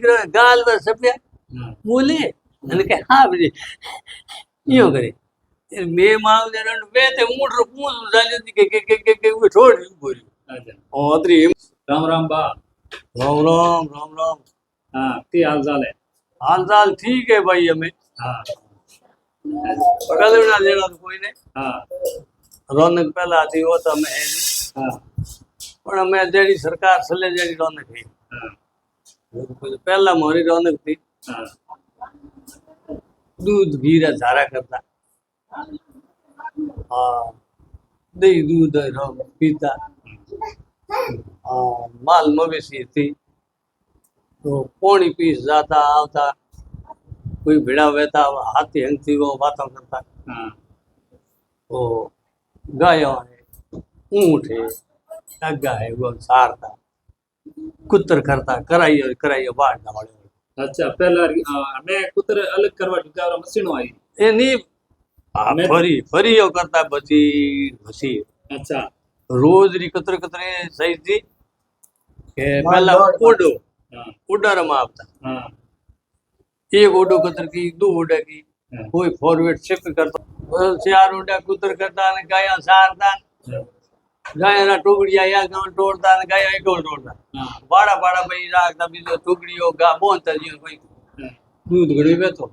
દીકરો ગાલ પર સપ્યા બોલે અને કે હા બધી યો કરે બે માવને રંડ બે તે મૂઠ પૂછું ચાલ્યું કે છોડ બોલ્યું અત્રી રામ રામ બા राम राम राम राम हाँ की हाल चाल है हाल चाल ठीक है भाई हमें हाँ कल ना लेना तो कोई नहीं हाँ रौनक पहला थी वो तो हमें है नहीं हाँ पर हमें जेडी सरकार सले जेडी रौनक थी हाँ पहला मोरी रौनक थी हाँ दूध घीरा झारा करता हाँ दही दूध पीता माल मवेशी थी तो पोणी पीस जाता आवता कोई भिड़ा वहता हाथी हंगती वो बातों करता हाँ तो गायों है ऊँट है अग्गा है वो सारता कुतर करता कराइयो बाढ़ वाले अच्छा पहला मैं कुतर अलग करवा चुका मशीनो आई એ ની ફરી એવો કરતા પછી પછી अच्छा રોજ રી કતરે કતરે સહી થી કે પહેલા ઓડો हाँ ઉડારમાં આવતા हाँ એક ઓડો કતર કી દો ઓડા की हाँ કોઈ ફોરવર્ડ શિફ્ટ કરતો ચાર ઓડા કુતર કરતા અને ગાયા સારતા ગાયના ટુકડિયા યા ગામ તોડતા અને ગાયા એક તોડતા हाँ વાડા વાડા ભાઈ રાખતા બીજો ટુકડીઓ ગા બોંતા જીવ કોઈ દૂધ ઘણી વેતો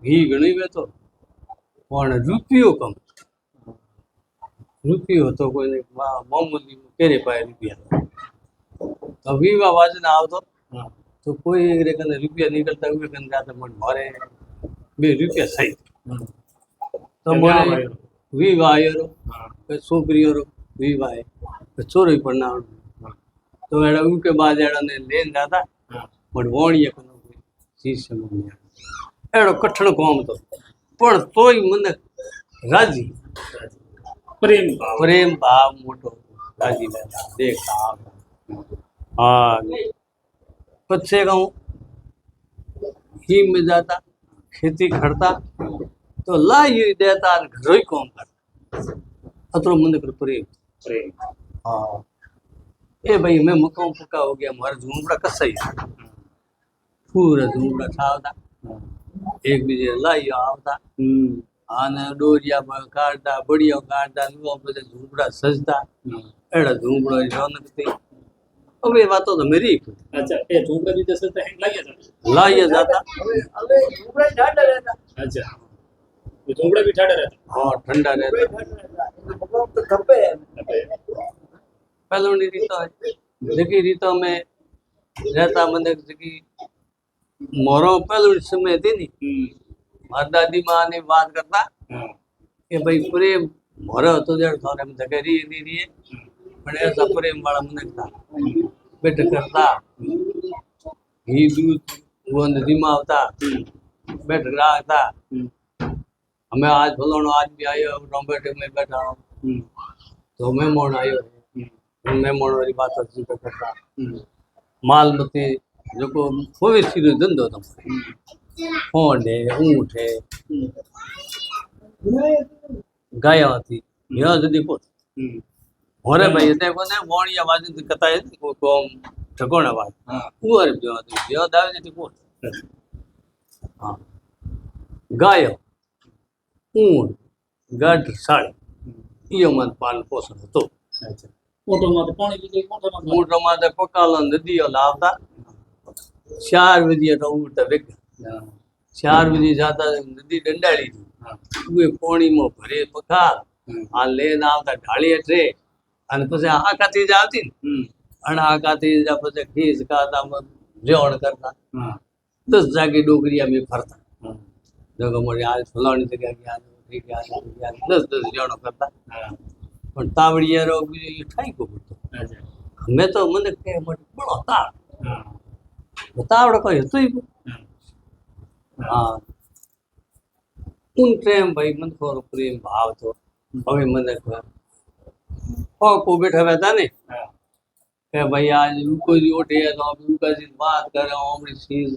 ઘી ઘણી વેતો પણ રૂપિયો કમ રૂપિયો તો કોઈને મામૂલી કેરે પાય રૂપિયા તો વિવા વાજના આવતો हाँ તો કોઈ એક કને રૂપિયા નીકળતા હોય કને જાતે મને મારે 2 રૂપિયા સહી તો મને વિવા આયો છોકરીઓ વિવા ચોરી પણ ના તો એડા ઉકે બાદ એડા ને લેન જાતા પણ વોણીએ કનો શીશ મને એડો કઠણ કોમ તો પણ તોય મને રાજી પ્રેમ ભાવ મોટો રાજી લેતા દેખા हाँ પછી कहूँ ही में जाता खेती करता तो लाई देता घर काम करता अतरो मन कर प्रेम प्रेम हाँ ए भाई मैं मकान पक्का हो गया हमारा झूमड़ा कसा ही पूरा झूमड़ा छावता एक बीजे लाई आवता आने डोरिया काटता बड़िया काटता बधे झूमड़ा सजता एड़ा झूमड़ो रौनक थी अब ये बातों तो मेरी अच्छा ये झूमड़ा भी जैसे तो हैंग लाइया जाता अच्छा ये झूमड़ा भी ठाड़ा रहता हाँ ठंडा रहता पहले रीतो जकी रीतो में रहता मैंने जकी मोरो पहले समय थी नी मार दादी माँ ने बात करता कि भाई प्रेम मोरो तो जड़ थोड़े में धकेरी नहीं रही पर ऐसा प्रेम वाला मन था बेट करता घी दूध वो नदी में आवता बैठ रहा हमें आज फलाणो आज भी आयो बेटे में बैठा हूँ तो मैं मोड़ आयो मैं मोड़ वाली बात अच्छी करता माल मती जो को भविष्य धंधो तुम फोन है ऊँट है गाया थी यहाँ जल्दी पोत होरे भाई इतने को ने वोणिया बाजू कथा है को कोम ठकोना बात हां ऊर जो दावे थी पोत हां गायो ऊँट गढ़ साड़ी यो मन पाल पोषण હતો अच्छा મોટોમાં પાણી પીજે મોટોમાં તો પકાલો નદીઓ લાવતા 4 બજે તો ઉઠતા વેગ 4 બજે જાતા નદી ડંડાળી ઉએ પાણીમાં ભરે પકાલ આ લેન આવતા ઢાળી ટ્રે અને પછી આકાથી જ આવતી ને અને આકાથી જ પછી ખીસ ખાતા જોણ કરતા 10 જાગે ડોગરિયા में ફરતા जगह मोड़ी आज फलानी जगह गया 10 जोड़ो करता पण तावड़िया रो ये ठाई को बोलतो मैं तो मन के बड़ो ताव तावड़ को तो ही हाँ उन प्रेम भाई मन को प्रेम भाव तो अभी मन को बैठा रहता ने કે ભાઈ आज कोई ओठे तो उनका जी बात करे हमरी चीज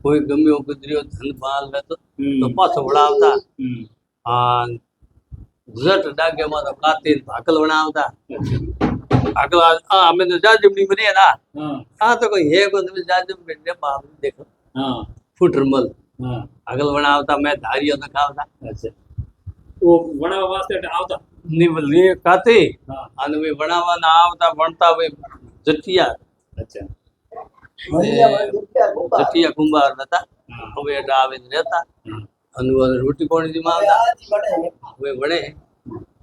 कोई गम्यो गुजरियो धन बाल में तो पाछो वड़ावता हाँ जट डागे में तो काती भाकल वड़ावता આગળ અમે તો જાજમની બની ના हाँ આ તો કોઈ હે કોઈ તમે જાજમ બેઠે બાપ દેખો हाँ ફૂટરમલ हाँ આગળ વણાવતા મેં ધારીઓ ન ખાવતા अच्छा वो वणावा वास्ते आवता ની કાતે हाँ અને વે વણાવવાના આવતા વણતા વે જઠિયા अच्छा જઠિયા કુંભાર હતા हाँ હવે એડા આવીને રહેતા हाँ અને રોટી પાણી માં આવતા હવે વણે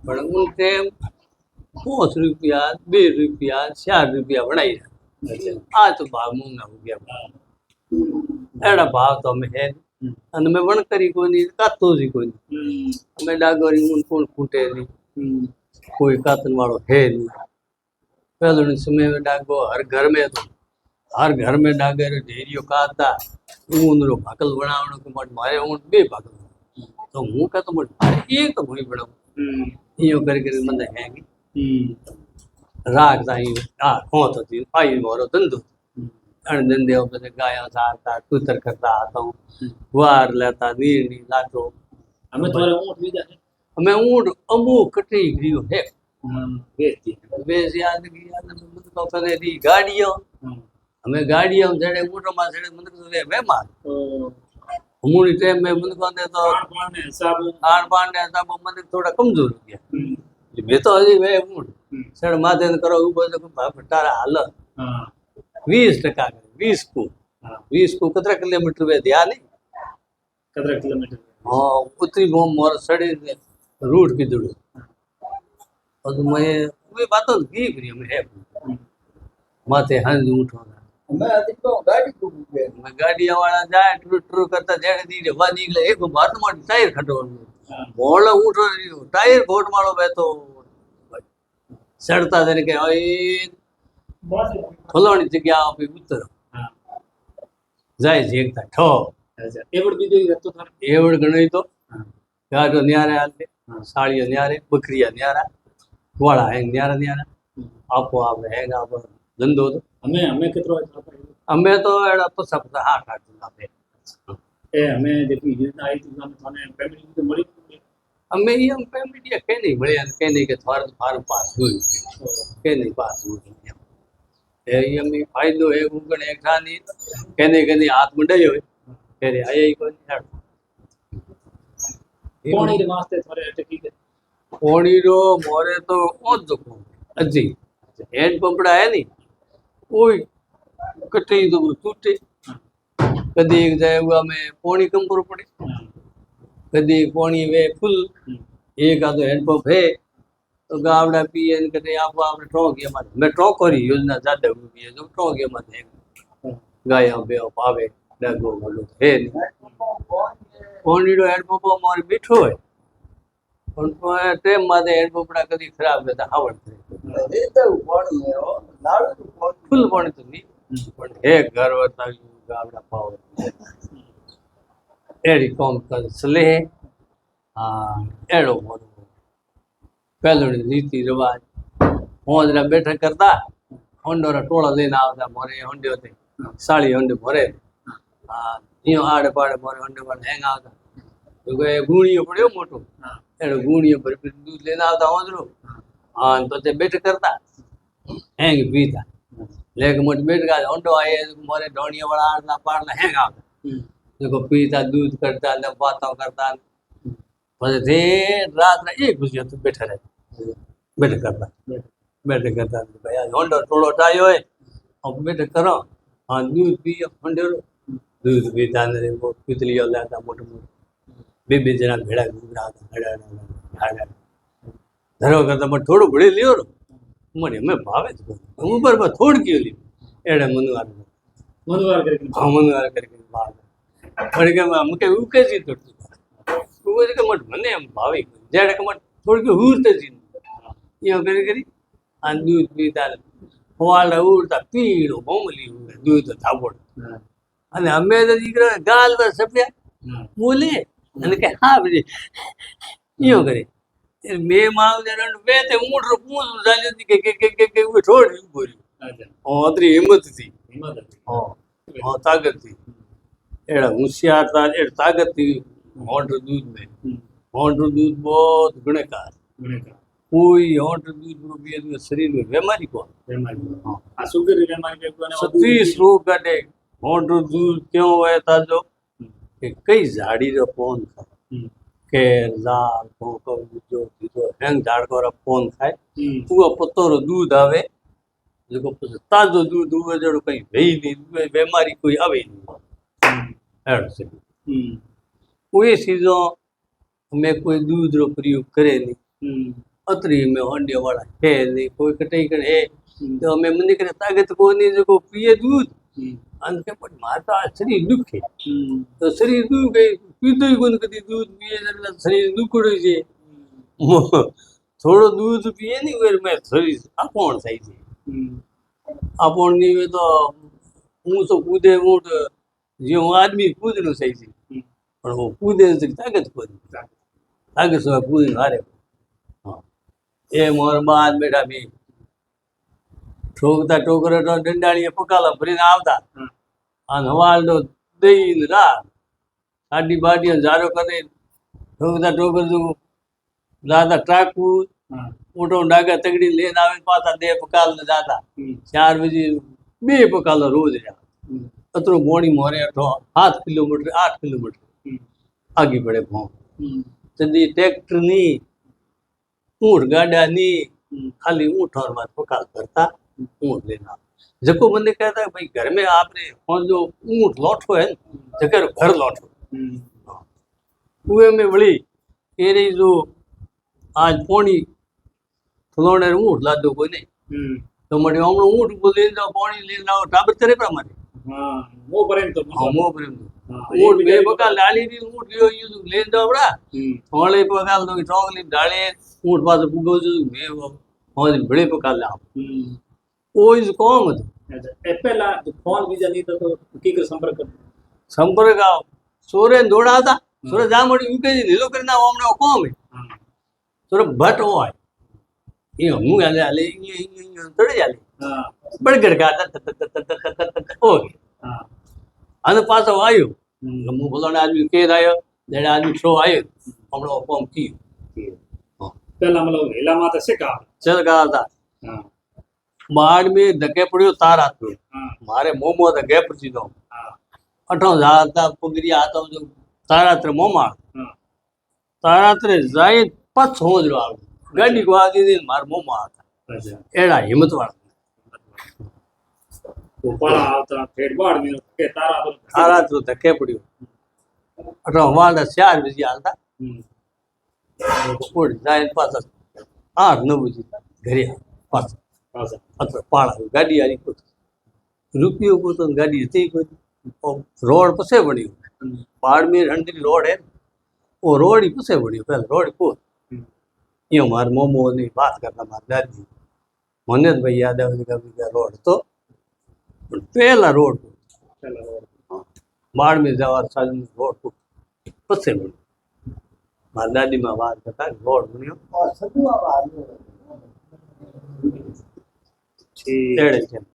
પણ હું તેમ 5 રૂપિયા 2 રૂપિયા 4 રૂપિયા વણાઈ अच्छा આ તો ભાવ મૂંગા હો ગયા એડા ભાવ તો અમે હે નહીં. અને મેં વણકરી કોની કાતો જ કોની અમે ડાગોરી ઊન કોણ ખૂટે નહીં કોઈ કાતન વાળો હે નહીં પહેલો સમય में डागो हर घर में तो हर घर में डागर ढेरियो काता ऊन रो भाकल बनावणो के मट मारे ऊन बे भाकल तो हूं का तो मट मारे एक तो हुई बड़ो इयो करके मंदे हैगी राग ताई आ खोत थी आई मोरो धंधो अण धंधे पे गाया सारता कुतर करता आता हूं वार लेता नीरनी लाटो हमें तुम्हारे ऊँट भी जाते मैं ऊंट अमू कटी गयो है बेचती बेस याद किया मतलब तो करे दी गाड़ियों हमें गाड़ियों जड़े ऊँटों में जड़े मतलब तो वे बेमार तो हमारी टाइम में मतलब को ने तो खान पान ने हिसाब आड़ पाड़ ने सब मतलब थोड़ा कमजोर हो गया मैं तो अजी वे ऊँट सड़ माथे ने करो ऊपर तो भटारा हाल हाँ 20% करे 20 को हाँ 20 को कितना किलोमीटर वे ध्यान नहीं कितना किलोमीटर हाँ उतरी वो मोर सड़ी रूट की दुड़ और तो मैं वे बातों की करी हमें है माथे हंस उठो मैं गाड़िया वाला जाए ट्रू ट्रू करता जेड़े दी वा निकले एक बात में टायर खटो बोल उठो टायर कोट मारो बे तो सड़ता देने के ओए फलानी जगह पे उतर हाँ जाए जेकता ठो अच्छा एवड बीजो ही रहतो था एवड गणई तो हाँ गाडो न्यारे आते साड़िया न्यारे बकरिया न्यारा वाला है न्यारा न्यारा आपो आप रहेगा आप धंधो तो हमें कितरो था અમે તો એડા તો સબ હાથ હાથ આપે ए हमें देखी योजना आई थी हमें थाने फैमिली तो मरी અમે એમ ફેમિલી કે નહીં મળ્યા કે નહીં કે થોર ફાર પાસ ગયું કે નહીં પાસ ગયું એ અમે ફાયદો હે ઉગણ એક ખાની કે નહીં હાથ મંડાઈ હોય ત્યારે આયા કોઈ હેડ कोणी रे वास्ते थारे अटकी के કોણીરો મોરે તો ઓજ જોકો અજી હેડ પંપડા હે ની કોઈ કટી તો તૂટે કદી એક જાય हुआ में पानी कम करो पड़े कदी पानी वे फुल एक आधो हैंडपंप है तो गावड़ा पिए ने कहते आप आपने ट्रॉक ये मत मैं ट्रॉक करी योजना ज्यादा हुई है जो ट्रॉक ये मत है गाया बे पावे डगो बोलो है पानी रो हैंडपंप हमारे मीठो है पण टेम माते हैंडपंपड़ा कदी खराब रहता हावड़ फुल पानी तो नहीं पण है घर वता गावड़ा पाव एड़ी कॉम कर सले हाँ एड़ो मोरो पहलो रीति रिवाज होंदरा बैठक करता होंडोरा टोला लेने आवता मोरे होंडे होते साड़ी होंडे मोरे हाँ यो आड़े पाड़े मोरे होंडे पाड़े हैंग आवता तो कोई गुणियो पड़ियो मोटो एड़ो गुणियो पर फिर दूध लेने आवता होंदरो हाँ तो ते बैठक करता हैंग पीता लेकिन मोट बैठ का होंडो आए मोरे ढोनिया वाला आड़ला पाड़ला हैंग आवता देखो पीता दूध करता ने बातों करता बस थे रात ना एक बजे तो बैठा रहे बैठ करता भैया होंडो थोड़ो टाइयो है अब बैठ करो हाँ दूध पियो होंडो दूध पीता ने वो पितलियो लाता मोटो मोटो बे जना भेड़ा घूमरा भेड़ा धरो करता मैं थोड़ो बड़े लियो रो मरे मैं भावे तो ऊपर पर थोड़ क्यों लियो एड़े मनवार करके हाँ मनवार करके बाहर પણ કે અમકે એવું કે છે તો એવું કે મત મને એમ ભાવે જ્યારે કે મત થોડી કે હુર તે જીન યો કરી આ દૂધ પીતા વાળા ઉડતા પીળો બોમલી દૂધ થાબોડ અને અમે તો દીકરા ગાલ પર સપ્યા બોલે અને કે હા બજે યો કરે બે માવ ને રંડ બે તે ઊંટરો પૂંછ ચાલ્યો કે છોડ બોલી અતરી હિંમત થી હા તાકાત થી एड़ा होशियार था एड़ ताकत थी मोटर दूध में मोटर दूध बहुत गुणकार કોઈ હોટ દૂધ પીએ તો શરીરમાં બીમારી કોણ બીમારી આ સુગર બીમારી કે કોને 30 રોગ કાઢે હોટ દૂધ કેવો હોય તાજો કે કઈ ઝાડીનો ફોન ખાય કે લાલ ભોંકો બીજો બીજો હેંગ ઝાડકોરા ફોન ખાય પૂરો પત્તોરો દૂધ આવે જેકો પછી તાજો દૂધ ઉવે જડો કઈ રહી નહીં બીમારી કોઈ આવે નહીં એડ છે કોઈ સીઝો અમે કોઈ દૂધનો પ્રયોગ કરે નહીં અત્રી મેં હોંડિયા વાળા છે નહીં કોઈ કટાઈ કરે હે તો અમે મને કરે તાકાત કોની જો પીએ દૂધ અને કે પણ મારે તો આ શરીર દુખે તો શરીર દુખે પીધું કોણ કદી દૂધ પીએ એટલે શરીર દુખડે છે થોડો દૂધ પીએ નહીં હોય મેં શરીર આપણ થાય છે આપણ નહીં હોય તો હું તો કૂદે ઊંટ જે હું આદમી કૂદનું થાય છે પણ હું કૂદે તાકાત કોની તાકાત સિવાય કૂદીને હારે હા એ મોર બાદ બેઠા બી ઠોકતા ટોકરે તો દંડાળીએ પકાલા ભરીને આવતા અને હવાલનો દઈને રાત સાડી બાડીઓ ઝારો કરી ઠોકતા ટોકર દાદા ટ્રાકવું મોટો ડાગા તગડી લઈને આવે પાછા 2 પકાલ ને જાતા 4 બજે 2 પકાલો રોજ રહ્યા અતરો મોડી મોરે 7 કિલોમીટર 8 કિલોમીટર આગી પડે ભોં જલ્દી ટ્રેક્ટર ની ઊંટ ગાડા ની ખાલી ऊँट और बात पकाल करता ऊँट लेना जको बंदे कहता है भाई घर में आपने और जो ऊँट लौटो है जगह घर लौटो कुएं में बड़ी ये रही जो आज पोनी थोड़े ऊँट ला दो कोई नहीं तो मरे हम ऊँट ले जाओ पानी ले जाओ टाबर करे पर हमारे મો પરેમ તો मो प्रेम ऊँट बे पकाल डाली दी ऊँट लियो ये ले जाओ बड़ा थोड़े पकाल दो चौंगली डाले ऊँट पास पुगो जो मैं और बड़े पकाल ला वो इस कौन એ પહેલા ફોન બીજા નહીં તો કી કર संपर्क आओ सोरे दौड़ा था सोरे जा मोड़ी यूके नीलो करना हमने कौन है सोरे भट हो है ये हम गाले आले ये थोड़े जाले बड़ गड़का था ओ અને પાછો આવ્યો હું બોલાને આદમી કેદ આવ્યો જેને આદમી શો આવ્યો હમણાં કોમ કીધું પહેલા મતલબ હેલામાં તો શીખા चल गया था बाढ़ में धके पड़ियो तारा तो मारे मोमो धके पड़ी दो अठो जाता पुगरी आता जो तारा तर मोमा तारा तर जाए पछ हो जो आ गाड़ी को आगे दिन मार मोमा आता एड़ा हिम्मत वाला ઉપાળા આવતા ફેર બાળ મે કે तारा तो धके पड़ियो अठो वाला 4 बजे आता उड़ जाए पास 8-9 बजे घरे पास अत्र पाड़ा गाड़ी आई को रुपये को तो गाड़ी थी कोई रोड पसे बनी पहाड़ में हंडी रोड है वो रोड ही पसे बनी पहले रोड को ये हमारे मोमो ने बात करना मार दादी मोने भाई याद है का रोड तो पहला रोड बाढ़ में जावा साल में रोड को पसे बनी मार दादी में बात करता रोड बनियो ठीक तेड़े